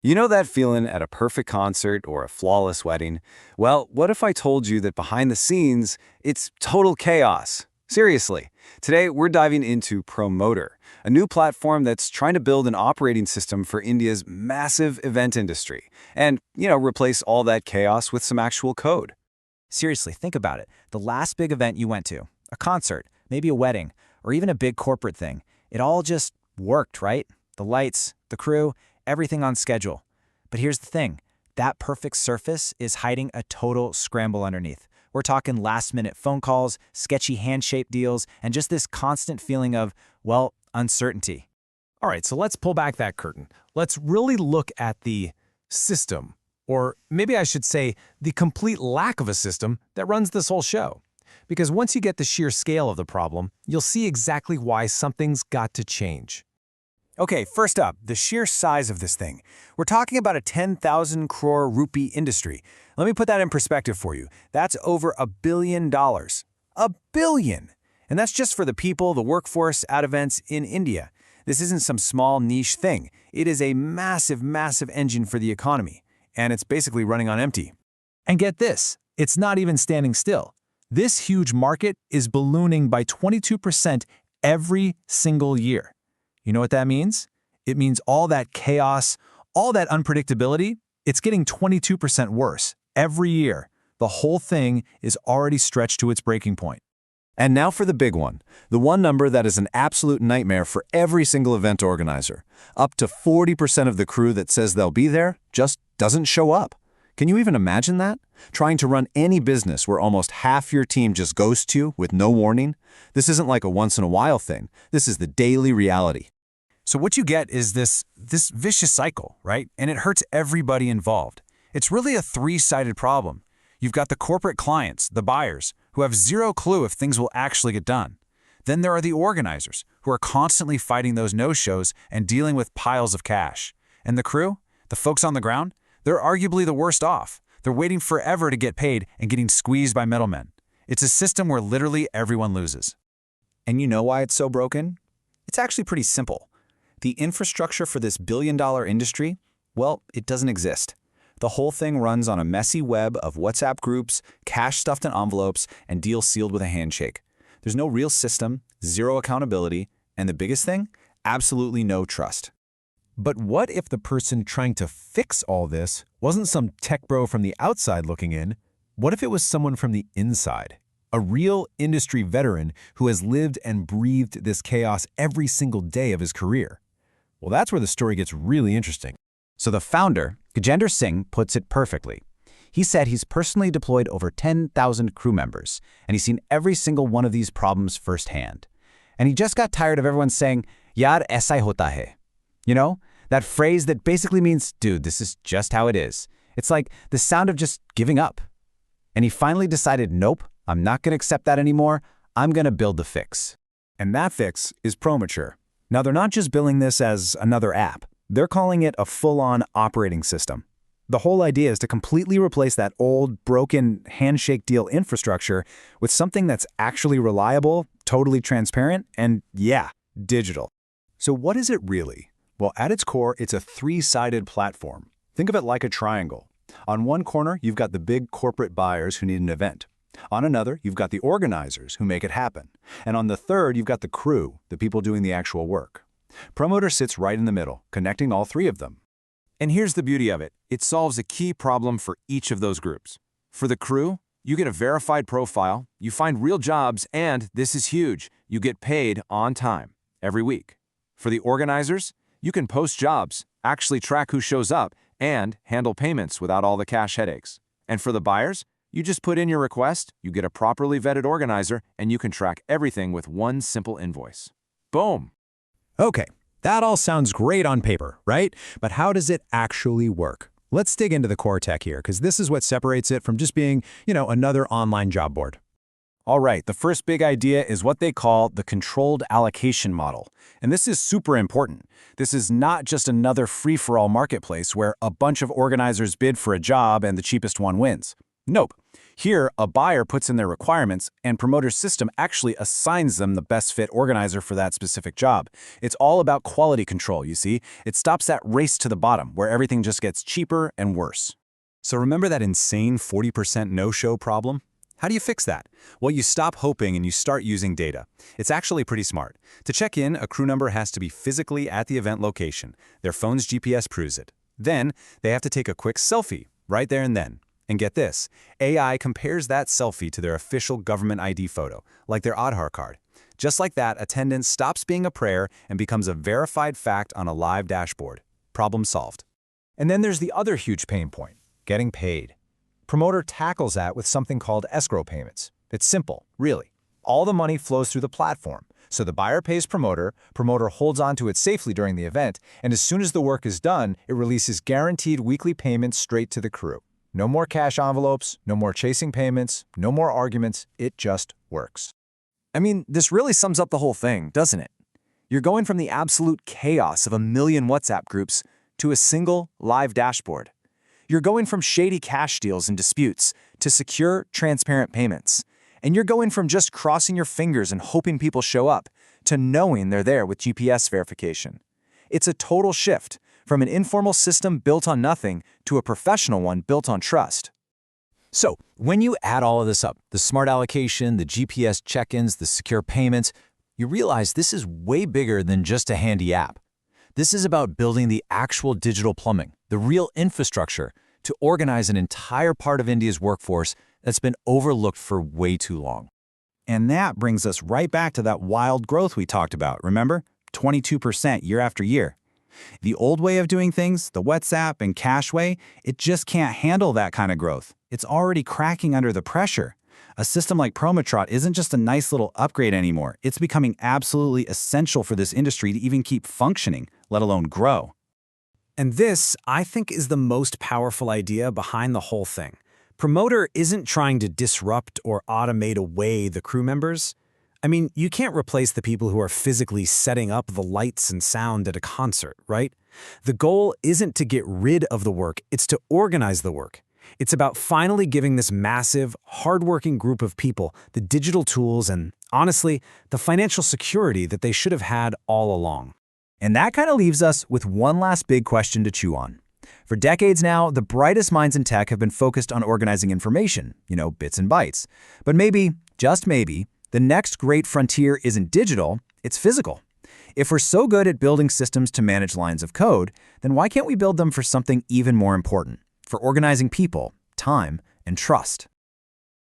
You know that feeling at a perfect concert or a flawless wedding? Well, what if I told you that behind the scenes, it's total chaos? Seriously, today we're diving into Promotr, a new platform that's trying to build an operating system for India's massive event industry and, replace all that chaos with some actual code. Seriously, think about it. The last big event you went to, a concert, maybe a wedding, or even a big corporate thing, it all just worked, right? The lights, the crew, everything on schedule. But here's the thing. That perfect surface is hiding a total scramble underneath. We're talking last-minute phone calls, sketchy handshake deals, and just this constant feeling of, well, uncertainty. All right, so let's pull back that curtain. Let's really look at the system, or maybe I should say the complete lack of a system that runs this whole show. Because once you get the sheer scale of the problem, you'll see exactly why something's got to change. Okay, first up, the sheer size of this thing. We're talking about a 10,000 crore rupee industry. Let me put that in perspective for you. That's over $1 billion. $1 billion! And that's just for the people, the workforce at events in India. This isn't some small niche thing. It is a massive, massive engine for the economy. And it's basically running on empty. And get this, it's not even standing still. This huge market is ballooning by 22% every single year. You know what that means? It means all that chaos, all that unpredictability, it's getting 22% worse every year. The whole thing is already stretched to its breaking point. And now for the big one, the one number that is an absolute nightmare for every single event organizer. Up to 40% of the crew that says they'll be there just doesn't show up. Can you even imagine that? Trying to run any business where almost half your team just ghosts you with no warning? This isn't like a once-in-a-while thing. This is the daily reality. So what you get is this vicious cycle, right? And it hurts everybody involved. It's really a three-sided problem. You've got the corporate clients, the buyers, who have zero clue if things will actually get done. Then there are the organizers, who are constantly fighting those no-shows and dealing with piles of cash. And the crew, the folks on the ground, they're arguably the worst off. They're waiting forever to get paid and getting squeezed by middlemen. It's a system where literally everyone loses. And you know why it's so broken? It's actually pretty simple. The infrastructure for this billion-dollar industry, well, it doesn't exist. The whole thing runs on a messy web of WhatsApp groups, cash stuffed in envelopes, and deals sealed with a handshake. There's no real system, zero accountability, and the biggest thing, absolutely no trust. But what if the person trying to fix all this wasn't some tech bro from the outside looking in? What if it was someone from the inside? A real industry veteran who has lived and breathed this chaos every single day of his career. Well, that's where the story gets really interesting. So the founder, Gajendra Singh, puts it perfectly. He said he's personally deployed over 10,000 crew members, and he's seen every single one of these problems firsthand. And he just got tired of everyone saying, "Yaar, aisa hi hota hai." You know, that phrase that basically means, dude, this is just how it is. It's like the sound of just giving up. And he finally decided, nope, I'm not going to accept that anymore. I'm going to build the fix. And that fix is Promotr. Now, they're not just billing this as another app. They're calling it a full-on operating system. The whole idea is to completely replace that old, broken handshake deal infrastructure with something that's actually reliable, totally transparent, and yeah, digital. So what is it really? Well, at its core, it's a three-sided platform. Think of it like a triangle. On one corner, you've got the big corporate buyers who need an event. On another, you've got the organizers who make it happen. And on the third, you've got the crew, the people doing the actual work. Promotr sits right in the middle, connecting all three of them. And here's the beauty of it. It solves a key problem for each of those groups. For the crew, you get a verified profile, you find real jobs, and, this is huge, you get paid on time, every week. For the organizers, you can post jobs, actually track who shows up, and handle payments without all the cash headaches. And for the buyers, you just put in your request, you get a properly vetted organizer, and you can track everything with one simple invoice. Boom! Okay, that all sounds great on paper, right? But how does it actually work? Let's dig into the core tech here, because this is what separates it from just being, another online job board. All right, the first big idea is what they call the controlled allocation model. And this is super important. This is not just another free-for-all marketplace where a bunch of organizers bid for a job and the cheapest one wins. Nope. Here, a buyer puts in their requirements, and Promotre's system actually assigns them the best fit organizer for that specific job. It's all about quality control, you see. It stops that race to the bottom, where everything just gets cheaper and worse. So remember that insane 40% no-show problem? How do you fix that? Well, you stop hoping and you start using data. It's actually pretty smart. To check in, a crew member has to be physically at the event location. Their phone's GPS proves it. Then, they have to take a quick selfie, right there and then. And get this, AI compares that selfie to their official government ID photo, like their Aadhaar card. Just like that, attendance stops being a prayer and becomes a verified fact on a live dashboard. Problem solved. And then there's the other huge pain point, getting paid. Promotr tackles that with something called escrow payments. It's simple, really. All the money flows through the platform. So the buyer pays Promotr holds onto it safely during the event, and as soon as the work is done, it releases guaranteed weekly payments straight to the crew. No more cash envelopes, no more chasing payments, no more arguments. It just works. I mean, this really sums up the whole thing, doesn't it? You're going from the absolute chaos of a million WhatsApp groups to a single live dashboard. You're going from shady cash deals and disputes to secure, transparent payments. And you're going from just crossing your fingers and hoping people show up to knowing they're there with GPS verification. It's a total shift from an informal system built on nothing to a professional one built on trust. So, when you add all of this up, the smart allocation, the GPS check-ins, the secure payments, you realize this is way bigger than just a handy app. This is about building the actual digital plumbing, the real infrastructure, to organize an entire part of India's workforce that's been overlooked for way too long. And that brings us right back to that wild growth we talked about, remember? 22% year after year. The old way of doing things, the WhatsApp and cash way, it just can't handle that kind of growth. It's already cracking under the pressure. A system like Promotr isn't just a nice little upgrade anymore. It's becoming absolutely essential for this industry to even keep functioning, let alone grow. And this, I think, is the most powerful idea behind the whole thing. Promotr isn't trying to disrupt or automate away the crew members. I mean, you can't replace the people who are physically setting up the lights and sound at a concert, right? The goal isn't to get rid of the work, it's to organize the work. It's about finally giving this massive, hardworking group of people the digital tools and, honestly, the financial security that they should have had all along. And that kind of leaves us with one last big question to chew on. For decades now, the brightest minds in tech have been focused on organizing information, bits and bytes. But maybe, just maybe, the next great frontier isn't digital, it's physical. If we're so good at building systems to manage lines of code, then why can't we build them for something even more important, for organizing people, time, and trust?